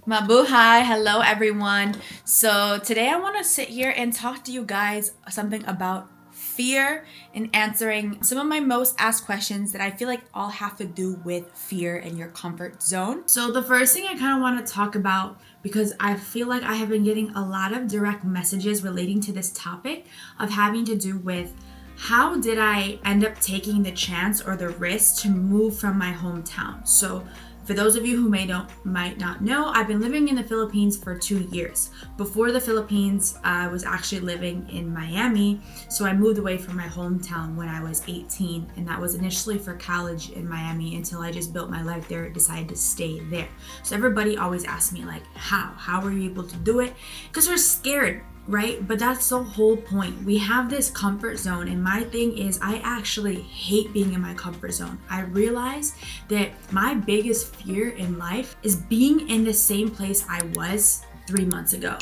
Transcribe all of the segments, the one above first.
Mabuhay! Hello, everyone. So, today I want to sit here and talk to you guys something about fear and answering some of my most asked questions that I feel like all have to do with fear and your comfort zone. So, the first thing I kind of want to talk about, because I feel like I have been getting a lot of direct messages relating to this topic of having to do with how did I end up taking the chance or the risk to move from my hometown? So, for those of you who might not know, I've been living in the Philippines for 2 years. Before the Philippines, I was actually living in Miami. So I moved away from my hometown when I was 18, and that was initially for college in Miami until I just built my life there, decided to stay there. So everybody always asks me like, how were you able to do it? Because we're scared, right? But that's the whole point. We have this comfort zone, and my thing is I actually hate being in my comfort zone. I realize that my biggest fear in life is being in the same place I was 3 months ago,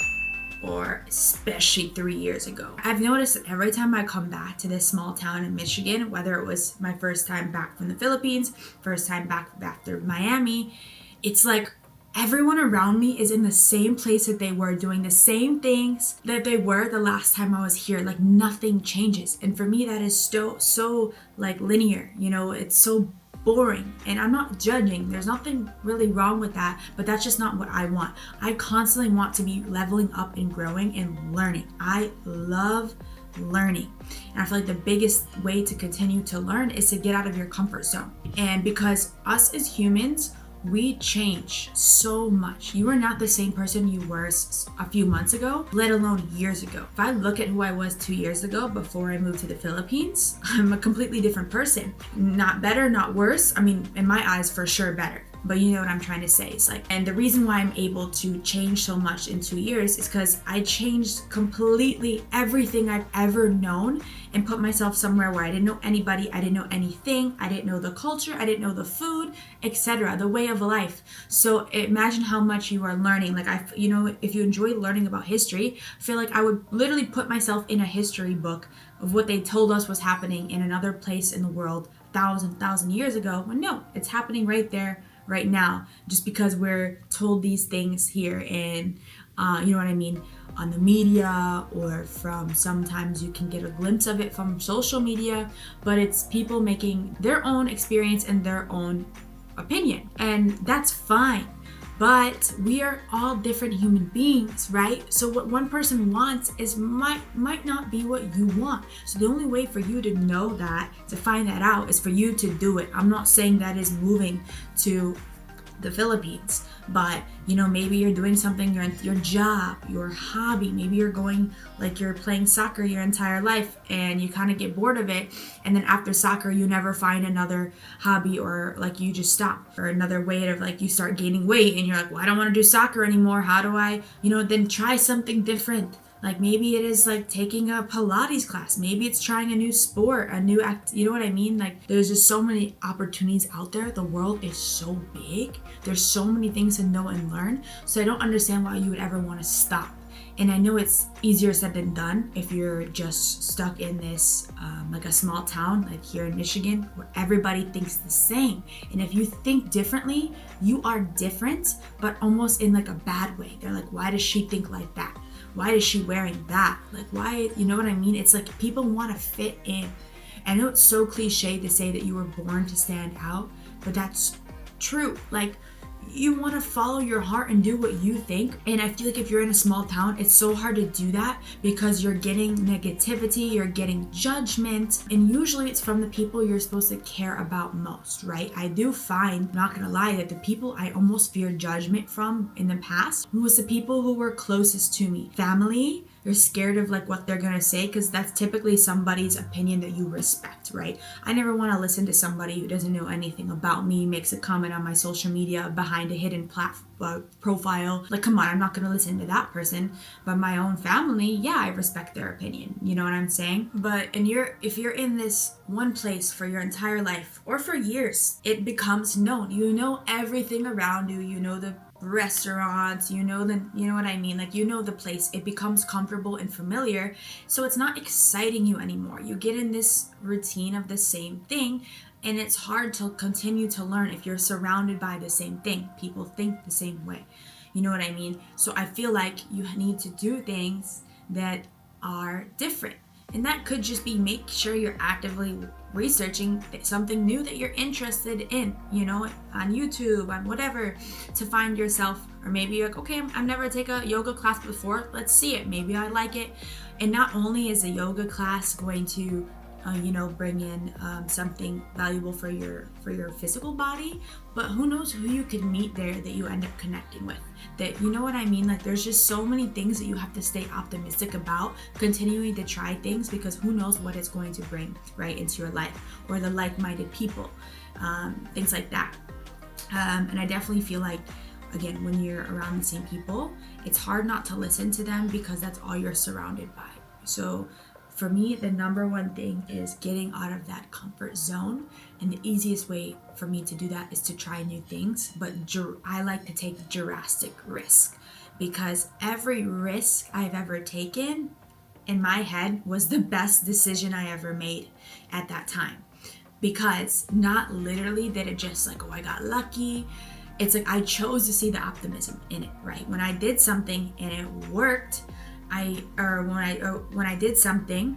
or especially 3 years ago. I've noticed that every time I come back to this small town in Michigan, whether it was my first time back from the Philippines, first time back after Miami, it's like everyone around me is in the same place that they were, doing the same things that they were the last time I was here. Like nothing changes. And for me, that is so like linear, it's so boring. And I'm not judging. There's nothing really wrong with that, but that's just not what I want. I constantly want to be leveling up and growing and learning. I love learning. And I feel like the biggest way to continue to learn is to get out of your comfort zone. And because us as humans, we change so much. You are not the same person you were a few months ago, let alone years ago. If I look at who I was 2 years ago before I moved to the Philippines, I'm a completely different person. Not better, not worse. I mean, in my eyes, for sure better. But you know what I'm trying to say. It's like, and the reason why I'm able to change so much in 2 years is because I changed completely everything I've ever known and put myself somewhere where I didn't know anybody, I didn't know anything, I didn't know the culture, I didn't know the food, etc., the way of life. So imagine how much you are learning. Like if you enjoy learning about history, I feel like I would literally put myself in a history book of what they told us was happening in another place in the world thousand years ago. When no, it's happening right there right now, just because we're told these things here and you know what I mean, on the media, or from sometimes you can get a glimpse of it from social media, but it's people making their own experience and their own opinion, and that's fine. But we are all different human beings, right? So what one person wants is might not be what you want. So the only way for you to know that, to find that out, is for you to do it. I'm not saying that is moving to the Philippines, but maybe you're doing something, your job, your hobby, maybe you're going, like, you're playing soccer your entire life and you kind of get bored of it, and then after soccer you never find another hobby, or like you just stop, or another way of, like, you start gaining weight and you're like, well, I don't want to do soccer anymore, how do I then try something different. Like maybe it is like taking a Pilates class. Maybe it's trying a new sport, a new act. You know what I mean? Like there's just so many opportunities out there. The world is so big. There's so many things to know and learn. So I don't understand why you would ever want to stop. And I know it's easier said than done if you're just stuck in this like a small town like here in Michigan where everybody thinks the same. And if you think differently, you are different, but almost in like a bad way. They're like, why does she think like that? Why is she wearing that? Like, why, you know what I mean? It's like people want to fit in. I know it's so cliche to say that you were born to stand out, but that's true. Like, you want to follow your heart and do what you think. And I feel like if you're in a small town, it's so hard to do that because you're getting negativity, you're getting judgment, and usually it's from the people you're supposed to care about most, right? I do find, not gonna lie, that the people I almost feared judgment from in the past was the people who were closest to me. Family, you're scared of like what they're gonna say because that's typically somebody's opinion that you respect, right? I never want to listen to somebody who doesn't know anything about me, makes a comment on my social media behind a hidden profile. Like, come on, I'm not gonna listen to that person. But my own family, yeah, I respect their opinion. You know what I'm saying? But if you're in this one place for your entire life or for years, it becomes known. You know everything around you. You know the restaurants, you know what I mean, like the place. It becomes comfortable and familiar, so it's not exciting you anymore. You get in this routine of the same thing, and it's hard to continue to learn if you're surrounded by the same thing. People think the same way. You know what I mean? So I feel like you need to do things that are different. And that could just be make sure you're actively researching something new that you're interested in, you know, on YouTube, on whatever, to find yourself. Or maybe you're like, okay, I've never taken a yoga class before. Let's see it. Maybe I like it. And not only is a yoga class going to bring in something valuable for your physical body, but who knows who you could meet there that you end up connecting with. That, you know what I mean? Like, there's just so many things that you have to stay optimistic about, continuing to try things, because who knows what it's going to bring right into your life, or the like-minded people, things like that. And I definitely feel like, again, when you're around the same people, it's hard not to listen to them because that's all you're surrounded by. So for me, the number one thing is getting out of that comfort zone. And the easiest way for me to do that is to try new things. But I like to take drastic risk, because every risk I've ever taken in my head was the best decision I ever made at that time. Because not literally did it just like, oh, I got lucky. It's like I chose to see the optimism in it, right? When I did something and it worked, when I did something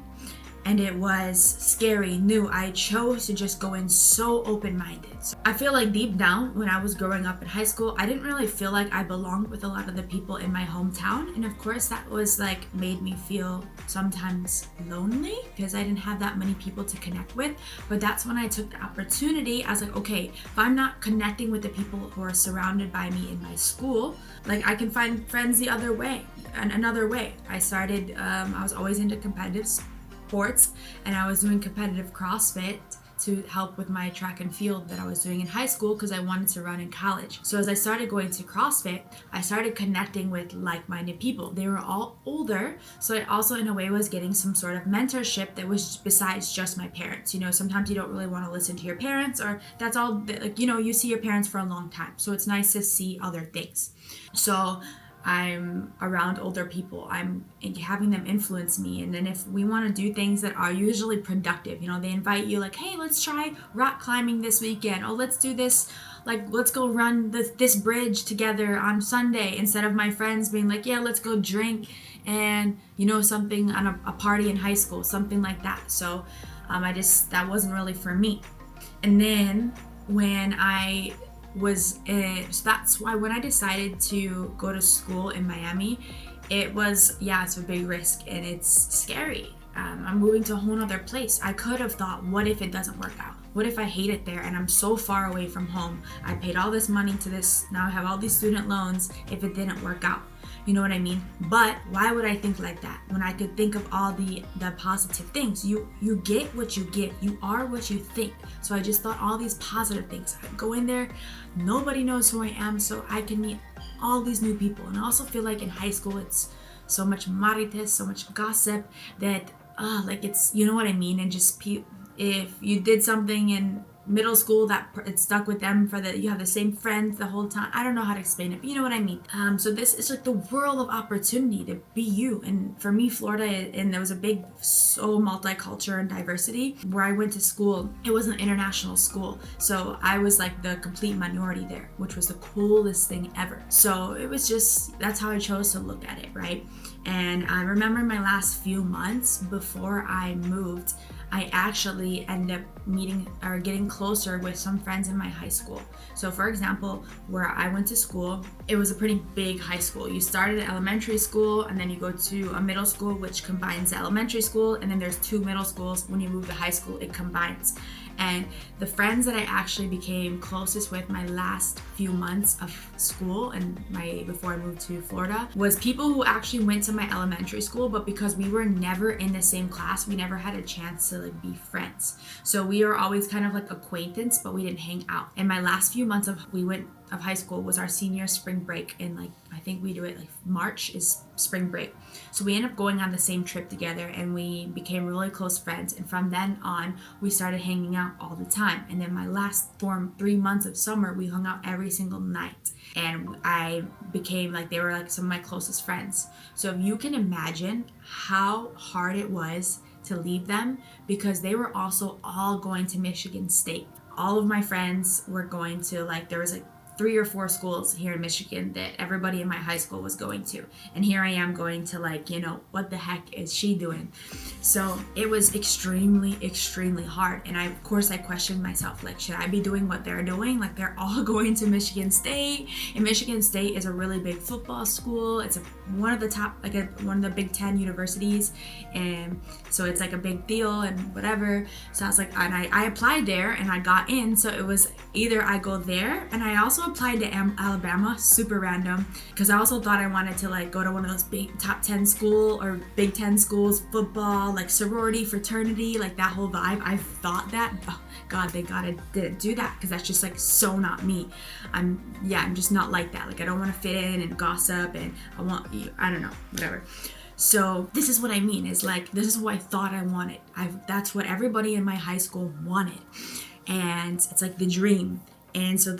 and it was scary, new, I chose to just go in so open-minded. So I feel like deep down, when I was growing up in high school, I didn't really feel like I belonged with a lot of the people in my hometown. And of course, that was like made me feel sometimes lonely because I didn't have that many people to connect with. But that's when I took the opportunity. I was like, okay, if I'm not connecting with the people who are surrounded by me in my school, like I can find friends the other way, and another way. I started, I was always into competitive sports, and I was doing competitive CrossFit to help with my track and field that I was doing in high school because I wanted to run in college. So as I started going to CrossFit, I started connecting with like-minded people. They were all older, so I also in a way was getting some sort of mentorship that was besides just my parents. You know, sometimes you don't really want to listen to your parents, or that's all, like, you know, you see your parents for a long time. So it's nice to see other things. So I'm around older people. I'm having them influence me. And then if we want to do things that are usually productive, you know, they invite you like, hey, let's try rock climbing this weekend. Oh, let's do this. Like, let's go run this bridge together on Sunday, instead of my friends being like, yeah, let's go drink and, you know, something on a party in high school, something like that. So that wasn't really for me. And then when so that's why when I decided to go to school in Miami, it's a big risk and it's scary. I'm moving to a whole other place. I could have thought, what if it doesn't work out? What if I hate it there and I'm so far away from home? I paid all this money to this, now I have all these student loans if it didn't work out. You know what I mean? But why would I think like that when I could think of all the positive things? You get what you give. You are what you think. So I just thought all these positive things. I go in there, nobody knows who I am, so I can meet all these new people. And I also feel like in high school, it's so much marites, so much gossip that, like it's, you know what I mean? And just if you did something in middle school that it stuck with them you have the same friends the whole time. I don't know how to explain it, but you know what I mean. So this is like the world of opportunity to be you. And for me, Florida, and there was a big, so multicultural and diversity. Where I went to school, it was an international school. So I was like the complete minority there, which was the coolest thing ever. So it was just, that's how I chose to look at it, right? And I remember my last few months before I moved, I actually ended up meeting or getting closer with some friends in my high school. So for example, where I went to school, it was a pretty big high school. You started at elementary school and then you go to a middle school, which combines the elementary school, and then there's 2 middle schools. When you move to high school, it combines. And the friends that I actually became closest with my last few months of school and before I moved to Florida was people who actually went to my elementary school, but because we were never in the same class, we never had a chance to like be friends. So we were always kind of like acquaintance, but we didn't hang out. And my last few months of high school was our senior spring break, in like, I think we do it like March is spring break. So we ended up going on the same trip together and we became really close friends. And from then on, we started hanging out all the time. And then my last 3 months of summer, we hung out every single night. And I became like, they were like some of my closest friends. So if you can imagine how hard it was to leave them, because they were also all going to Michigan State. All of my friends were going to, like, there was like 3 or 4 schools here in Michigan that everybody in my high school was going to. And here I am going to like, what the heck is she doing? So it was extremely, extremely hard. And of course I questioned myself, like, should I be doing what they're doing? Like, they're all going to Michigan State, and Michigan State is a really big football school. It's one of the top, one of the Big Ten universities. And so it's like a big deal and whatever. So I was like, and I applied there and I got in. So it was either I go there, and I also applied to Alabama, super random, because I also thought I wanted to like go to one of those big top 10 school or Big Ten schools, football, like sorority, fraternity, like that whole vibe. I thought that, oh God, thank God I didn't do that, because that's just like so not me. I'm just not like that. Like, I don't want to fit in and gossip, and I don't know, whatever. So this is what I mean, is like, this is what I thought I wanted. That's what everybody in my high school wanted. And it's like the dream. And so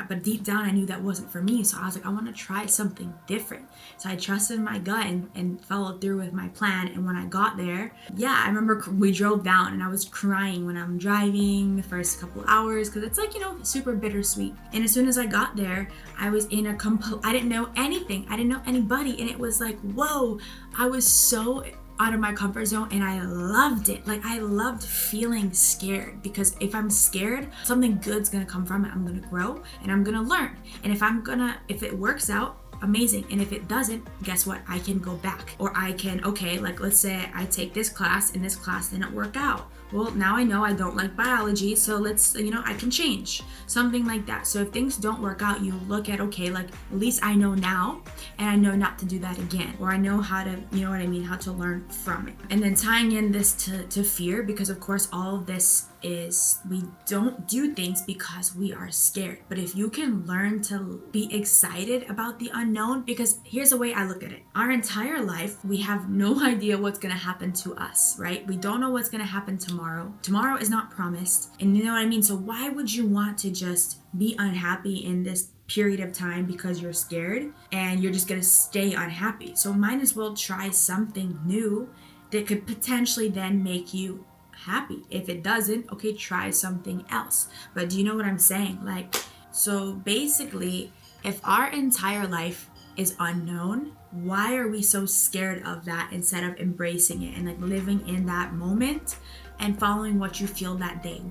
but deep down I knew that wasn't for me. So I was like, I want to try something different. So I trusted my gut and followed through with my plan. And when I got there, I remember we drove down and I was crying when I'm driving the first couple hours, because it's like, super bittersweet. And as soon as I got there, I was in I didn't know anything. I didn't know anybody. And it was like, whoa, I was so out of my comfort zone, and I loved it. Like, I loved feeling scared, because if I'm scared, something good's gonna come from it. I'm gonna grow and I'm gonna learn. And if it works out, amazing. And if it doesn't, guess what? I can go back, or I can, like, let's say I take this class and this class didn't work out. Well, now I know I don't like biology, so let's, I can change, something like that. So if things don't work out, you look at, like, at least I know now, and I know not to do that again, or I know how to, how to learn from it. And then tying in this to fear, because of course all of this is, we don't do things because we are scared. But if you can learn to be excited about the unknown, because here's the way I look at it. Our entire life, we have no idea what's going to happen to us, right? We don't know what's going to happen tomorrow. Tomorrow is not promised. And you know what I mean? So why would you want to just be unhappy in this period of time because you're scared, and you're just going to stay unhappy? So might as well try something new that could potentially then make you happy. If it doesn't, okay, try something else. But do you know what I'm saying? Like, so basically, if our entire life is unknown, why are we so scared of that instead of embracing it and like living in that moment and following what you feel that day?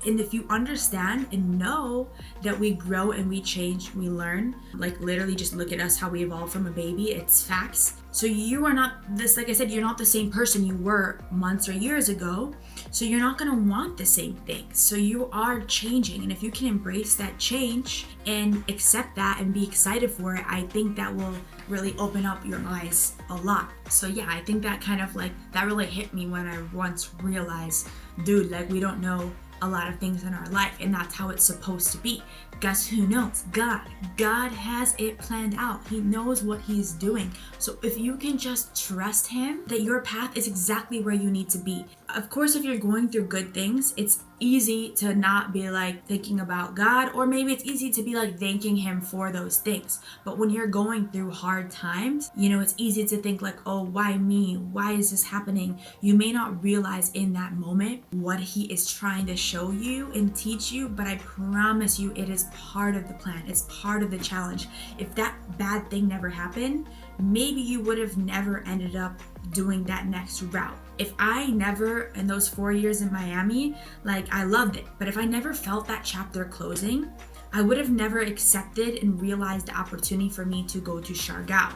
And if you understand and know that we grow and we change, we learn, like literally just look at us, how we evolve from a baby, it's facts. So you are not this, like I said, you're not the same person you were months or years ago. So you're not gonna want the same things. So you are changing. And if you can embrace that change and accept that and be excited for it, I think that will really open up your eyes a lot. So yeah, I think that kind of like, that really hit me when I once realized, dude, like we don't know a lot of things in our life, and that's how it's supposed to be. Guess who knows? God has it planned out. He knows what he's doing. So if you can just trust him that your path is exactly where you need to be. Of course, if you're going through good things, it's easy to not be like thinking about God, or maybe it's easy to be like thanking him for those things. But when you're going through hard times, it's easy to think like, oh, why me? Why is this happening? You may not realize in that moment what he is trying to show you and teach you, but I promise you it is part of the plan. It's part of the challenge. If that bad thing never happened, maybe you would have never ended up doing that next route. If I never, in those 4 years in Miami, like I loved it, but if I never felt that chapter closing, I would have never accepted and realized the opportunity for me to go to Shargao.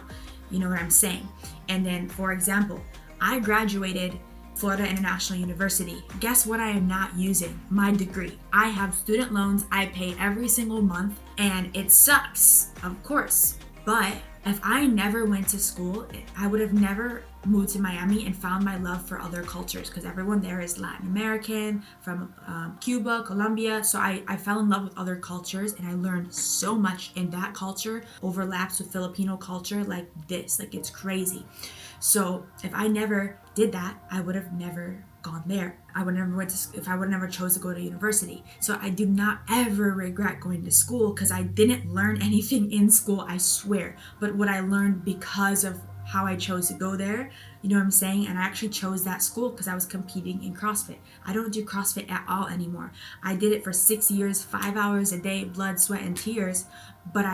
You know what I'm saying? And then, for example, I graduated Florida International University. Guess what I am not using? My degree. I have student loans I pay every single month, and it sucks, of course. But if I never went to school, I would have never moved to Miami and found my love for other cultures, because everyone there is Latin American, from Cuba, Colombia. So I fell in love with other cultures, and I learned so much in that culture, overlaps with Filipino culture like it's crazy. So if I never did that, I would have never gone there. If I would never chose to go to university. So I do not ever regret going to school, because I didn't learn anything in school, I swear. But what I learned because of how I chose to go there, you know what I'm saying? And I actually chose that school because I was competing in CrossFit. I don't do CrossFit at all anymore. I did it for 6 years, 5 hours a day, blood, sweat, and tears. But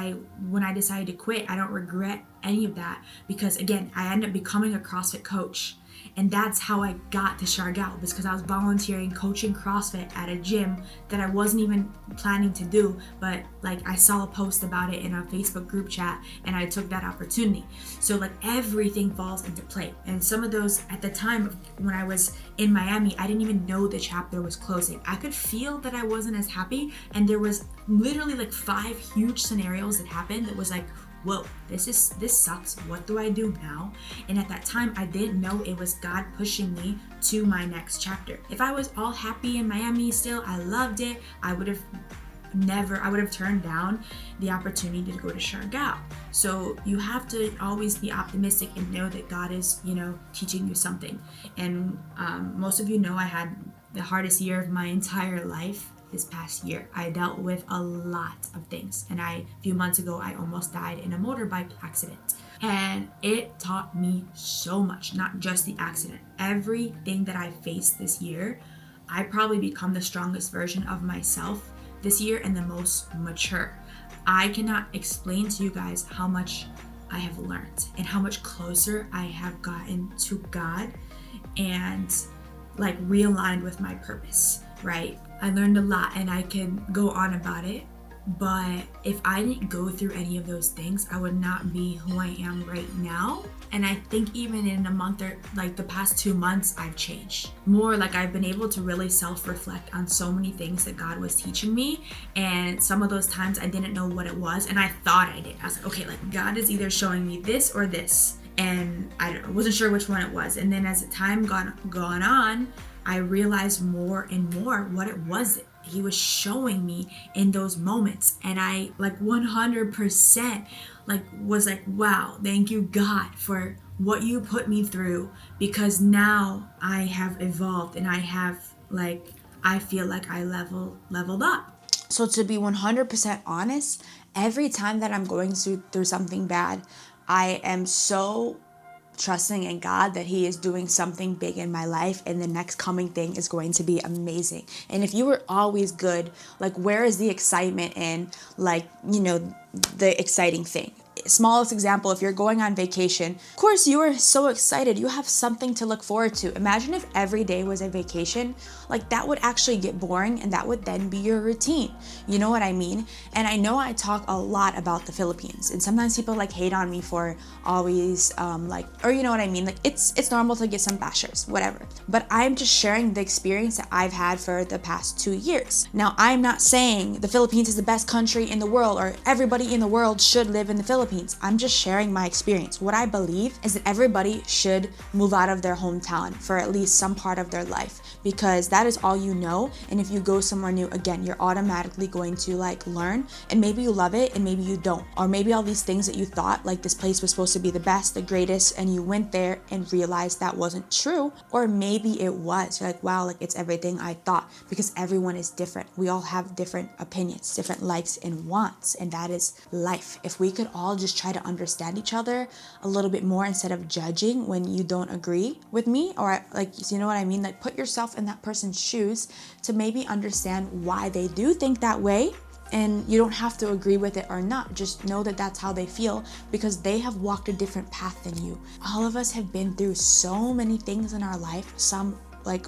when I decided to quit, I don't regret any of that, because again, I ended up becoming a CrossFit coach. And that's how I got to Shargal, because I was volunteering, coaching CrossFit at a gym that I wasn't even planning to do, but like I saw a post about it in a Facebook group chat and I took that opportunity. So like everything falls into play. And some of those, at the time when I was in Miami, I didn't even know the chapter was closing. I could feel that I wasn't as happy, and there was literally like 5 huge scenarios that happened that was like, whoa, this sucks. What do I do now? And at that time, I didn't know it was God pushing me to my next chapter. If I was all happy in Miami still, I loved it, I would have turned down the opportunity to go to Shargal. So you have to always be optimistic and know that God is, teaching you something. And most of you know I had the hardest year of my entire life. This past year, I dealt with a lot of things, and a few months ago, I almost died in a motorbike accident. And it taught me so much, not just the accident. Everything that I faced this year, I probably become the strongest version of myself this year and the most mature. I cannot explain to you guys how much I have learned and how much closer I have gotten to God and like realigned with my purpose, right? I learned a lot and I can go on about it, but if I didn't go through any of those things, I would not be who I am right now. And I think even in a month or like the past 2 months, I've changed more. Like I've been able to really self-reflect on so many things that God was teaching me. And some of those times I didn't know what it was, and I thought I did. I was like, okay, like God is either showing me this or this. And I wasn't sure which one it was. And then as the time gone on, I realized more and more what it was that he was showing me in those moments. And I like 100% was like, wow, thank you God for what you put me through, because now I have evolved and I feel like I leveled up. So to be 100% honest, every time that I'm going through something bad, I am so trusting in God that he is doing something big in my life, and the next coming thing is going to be amazing. And if you were always good, like where is the excitement in the exciting thing? Smallest example, if you're going on vacation, of course you are so excited, you have something to look forward to. Imagine if every day was a vacation, like that would actually get boring, and that would then be your routine. You know what I mean? And I know I talk a lot about the Philippines, and sometimes people like hate on me for always or you know what I mean? Like it's normal to get some bashers, whatever. But I'm just sharing the experience that I've had for the past 2 years. Now, I'm not saying the Philippines is the best country in the world or everybody in the world should live in the Philippines. I'm just sharing my experience. What I believe is that everybody should move out of their hometown for at least some part of their life, because that is all you know. And if you go somewhere new, again, you're automatically going to learn, and maybe you love it and maybe you don't. Or maybe all these things that you thought like this place was supposed to be the best, the greatest, and you went there and realized that wasn't true. Or maybe it was. You're like, wow, like it's everything I thought, because everyone is different. We all have different opinions, different likes and wants, and that is life. If we could all just try to understand each other a little bit more instead of judging when you don't agree with me, or you know what I mean? Like put yourself in that person's shoes to maybe understand why they do think that way. And you don't have to agree with it or not. Just know that that's how they feel, because they have walked a different path than you. All of us have been through so many things in our life, some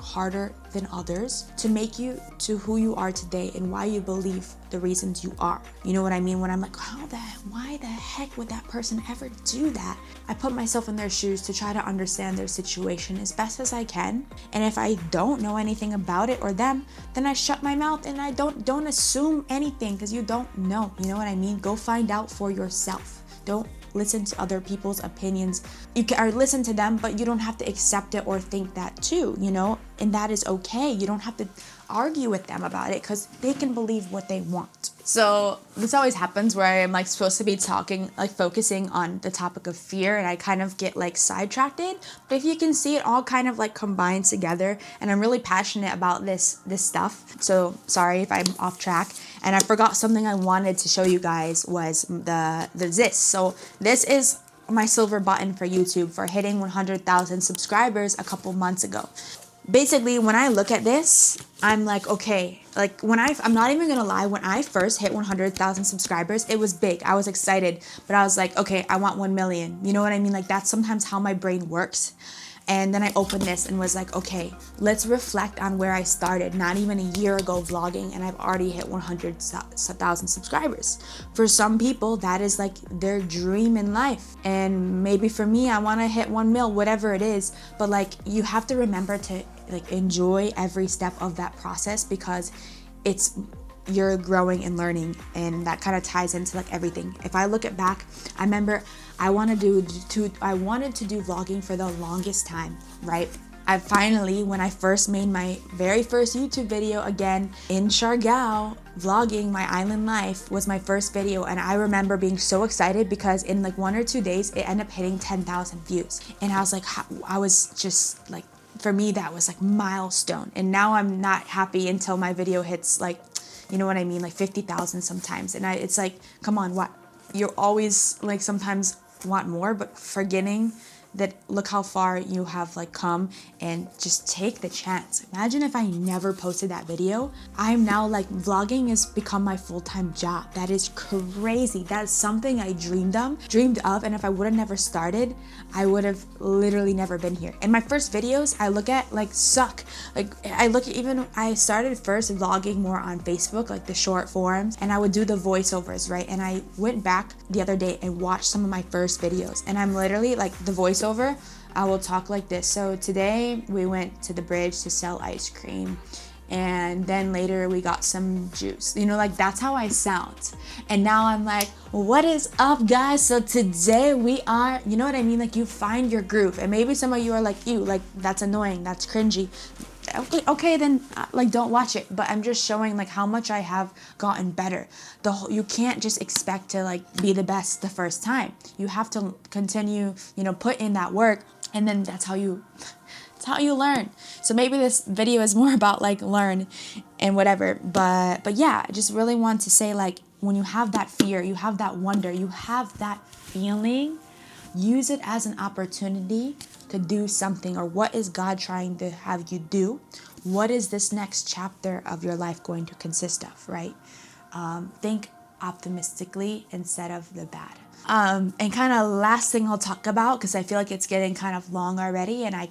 harder than others, to make you to who you are today and why you believe the reasons you are. You know what I mean? When I'm like, why the heck would that person ever do that? I put myself in their shoes to try to understand their situation as best as I can. And if I don't know anything about it or them, then I shut my mouth and I don't assume anything, because you don't know. You know what I mean? Go find out for yourself. Don't listen to other people's opinions. You can listen to them, but you don't have to accept it or think that too, you know? and that is okay. You don't have to argue with them about it because they can believe what they want. So this always happens where I'm like supposed to be talking, like focusing on the topic of fear, and I kind of get like sidetracked. But if you can see, it all kind of like combines together, and I'm really passionate about this stuff. So sorry if I'm off track. And I forgot something I wanted to show you guys was the this. So this is my silver button for YouTube for hitting 100,000 subscribers a couple months ago. Basically, when I look at this, I'm like, okay, like I'm not even gonna lie, when I first hit 100,000 subscribers, it was big. I was excited, but I was like, okay, I want 1 million. You know what I mean? Like that's sometimes how my brain works. And then I opened this and was like, okay, let's reflect on where I started not even a year ago vlogging, and I've already hit 100,000 subscribers. For some people, that is like their dream in life. And maybe for me, I want to hit 1 mil, whatever it is. But like, you have to remember to like enjoy every step of that process, because you're growing and learning, and that kind of ties into like everything. If I look at back, I remember I wanted to do vlogging for the longest time, right? I finally, when I first made my very first YouTube video, again in Siargao, vlogging my island life was my first video, and I remember being so excited because in like 1 or 2 days it ended up hitting 10,000 views, and I was like, I was just like, for me that was like milestone. And now I'm not happy until my video hits like, you know what I mean, like 50,000 sometimes, and it's like, come on, what? You're always like sometimes want more, but forgetting that look how far you have like come, and just take the chance. Imagine if I never posted that video. I'm now like, vlogging has become my full-time job. That is crazy. That is something I dreamed of, and if I would have never started, I would have literally never been here. And my first videos I look at like suck. Like I started first vlogging more on Facebook, like the short forms, and I would do the voiceovers, right? And I went back the other day and watched some of my first videos, and I'm literally like, the voiceover, I will talk like this. So today we went to the bridge to sell ice cream, and then later we got some juice. You know, like that's how I sound. And now I'm like, what is up, guys? So today we are, you know what I mean? Like, you find your groove, and maybe some of you are like, that's annoying, that's cringy. Okay, then like don't watch it. But I'm just showing like how much I have gotten better. You can't just expect to like be the best the first time. You have to continue, put in that work, and then that's how you learn. So maybe this video is more about like learn and whatever. But yeah, I just really want to say, like, when you have that fear, you have that wonder, you have that feeling, use it as an opportunity to do something. Or what is God trying to have you do? What is this next chapter of your life going to consist of, right? Think optimistically instead of the bad. And kind of last thing I'll talk about, because I feel like it's getting kind of long already, and I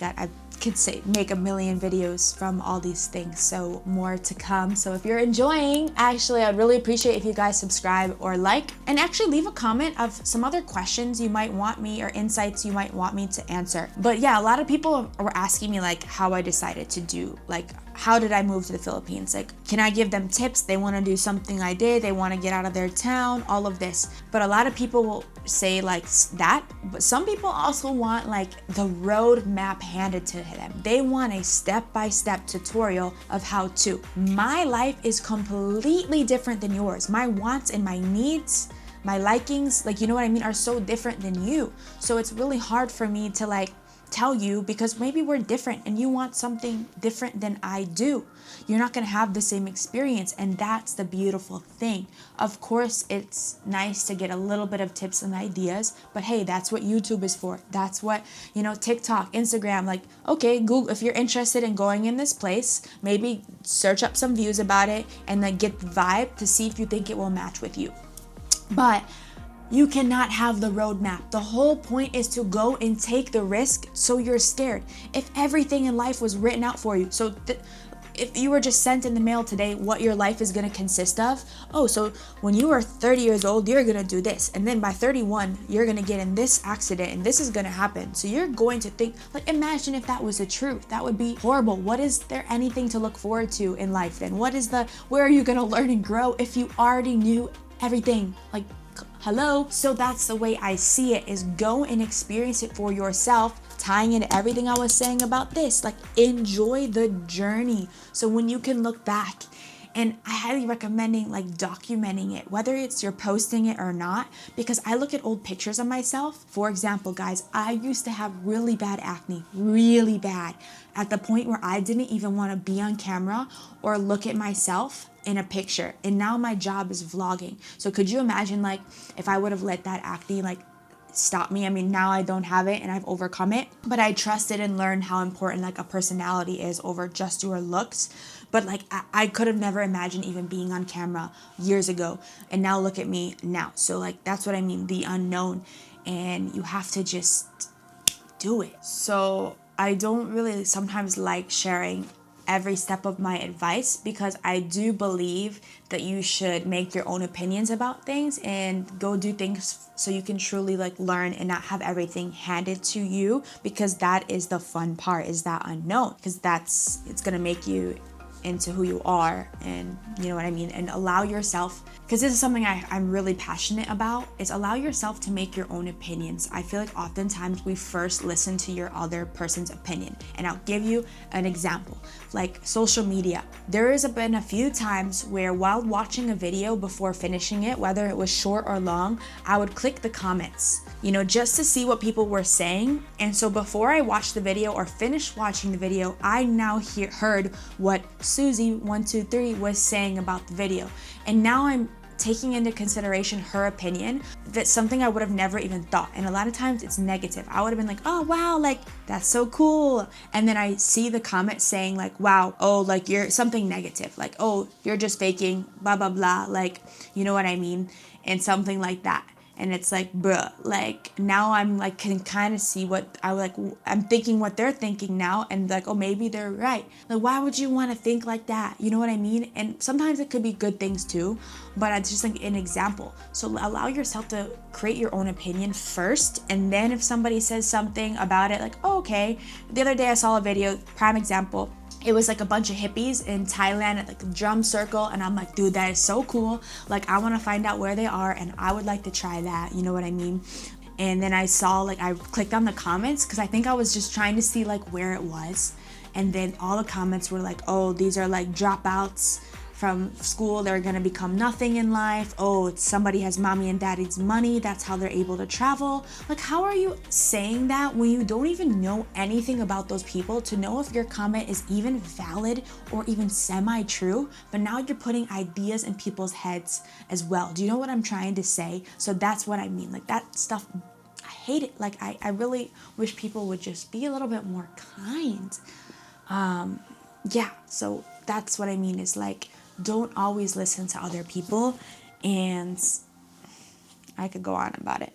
could make a million videos from all these things, so more to come. So if you're enjoying, actually I'd really appreciate if you guys subscribe or like, and actually leave a comment of some other questions you might want me, or insights you might want me to answer. But yeah, a lot of people were asking me like how I decided to do, like, how did I move to the Philippines? Like, can I give them tips? They want to do something I did, they want to get out of their town, all of this. But a lot of people will say like that, but some people also want like the road map handed to them. They want a step-by-step tutorial of how to. My life is completely different than yours. My wants and my needs, my likings, like, you know what I mean, are so different than you. So it's really hard for me to like tell you, because maybe we're different and you want something different than I do. You're not going to have the same experience, and that's the beautiful thing. Of course, it's nice to get a little bit of tips and ideas, but hey, that's what YouTube is for. That's what, TikTok, Instagram, like, okay, Google, if you're interested in going in this place, maybe search up some views about it and then get the vibe to see if you think it will match with you. But you cannot have the roadmap. The whole point is to go and take the risk, so you're scared. If everything in life was written out for you, so if you were just sent in the mail today what your life is going to consist of, so when you are 30 years old, you're going to do this, and then by 31, you're going to get in this accident, and this is going to happen. So you're going to think, like, imagine if that was the truth. That would be horrible. What is there anything to look forward to in life then? Where are you going to learn and grow if you already knew everything? Like, hello? So that's the way I see it, is go and experience it for yourself. tying into everything I was saying about this. Like, enjoy the journey. So when you can look back, and I highly recommending like documenting it, whether it's you're posting it or not, because I look at old pictures of myself. For example, guys, I used to have really bad acne, really bad, at the point where I didn't even want to be on camera or look at myself in a picture. And now my job is vlogging. So could you imagine, like, if I would have let that acne like stop me? I mean, now I don't have it and I've overcome it, but I trusted and learned how important like a personality is over just your looks. But like I could have never imagined even being on camera years ago, and now look at me now. So like that's what I mean, the unknown, and you have to just do it. So I don't really sometimes like sharing every step of my advice, because I do believe that you should make your own opinions about things and go do things so you can truly like learn and not have everything handed to you, because that is the fun part, is that unknown, because it's gonna make you into who you are, and you know what I mean. And allow yourself, because this is something I'm really passionate about, is allow yourself to make your own opinions. I feel like oftentimes we first listen to your other person's opinion, and I'll give you an example. Like social media, there has been a few times where while watching a video before finishing it, whether it was short or long, I would click the comments, you know, just to see what people were saying. And so before I watched the video or finished watching the video, I now heard what Susie123 was saying about the video. And now I'm taking into consideration her opinion. That's something I would have never even thought. And a lot of times it's negative. I would have been like, oh wow, like that's so cool. And then I see the comment saying like, wow, oh, like you're something negative. Like, oh, you're just faking, blah, blah, blah. Like, you know what I mean? And something like that. And it's like, bruh, like now I'm like, can kind of see what I'm thinking what they're thinking now. And like, oh, maybe they're right. Like, why would you want to think like that? You know what I mean? And sometimes it could be good things too, but it's just like an example. So allow yourself to create your own opinion first. And then if somebody says something about it, like, oh, okay. The other day I saw a video, prime example. It was like a bunch of hippies in Thailand at like a drum circle, and I'm like, dude, that is so cool. Like, I want to find out where they are, and I would like to try that. You know what I mean? And then I saw, like, I clicked on the comments because I think I was just trying to see like where it was. And then all the comments were like, oh, these are like dropouts from school, they're gonna become nothing in life. Oh, it's somebody has mommy and daddy's money, that's how they're able to travel. Like, how are you saying that when you don't even know anything about those people to know if your comment is even valid or even semi-true? But now you're putting ideas in people's heads as well. Do you know what I'm trying to say? So that's what I mean. Like, that stuff, I hate it. Like, I really wish people would just be a little bit more kind. Yeah, so that's what I mean, is like, don't always listen to other people. And I could go on about it.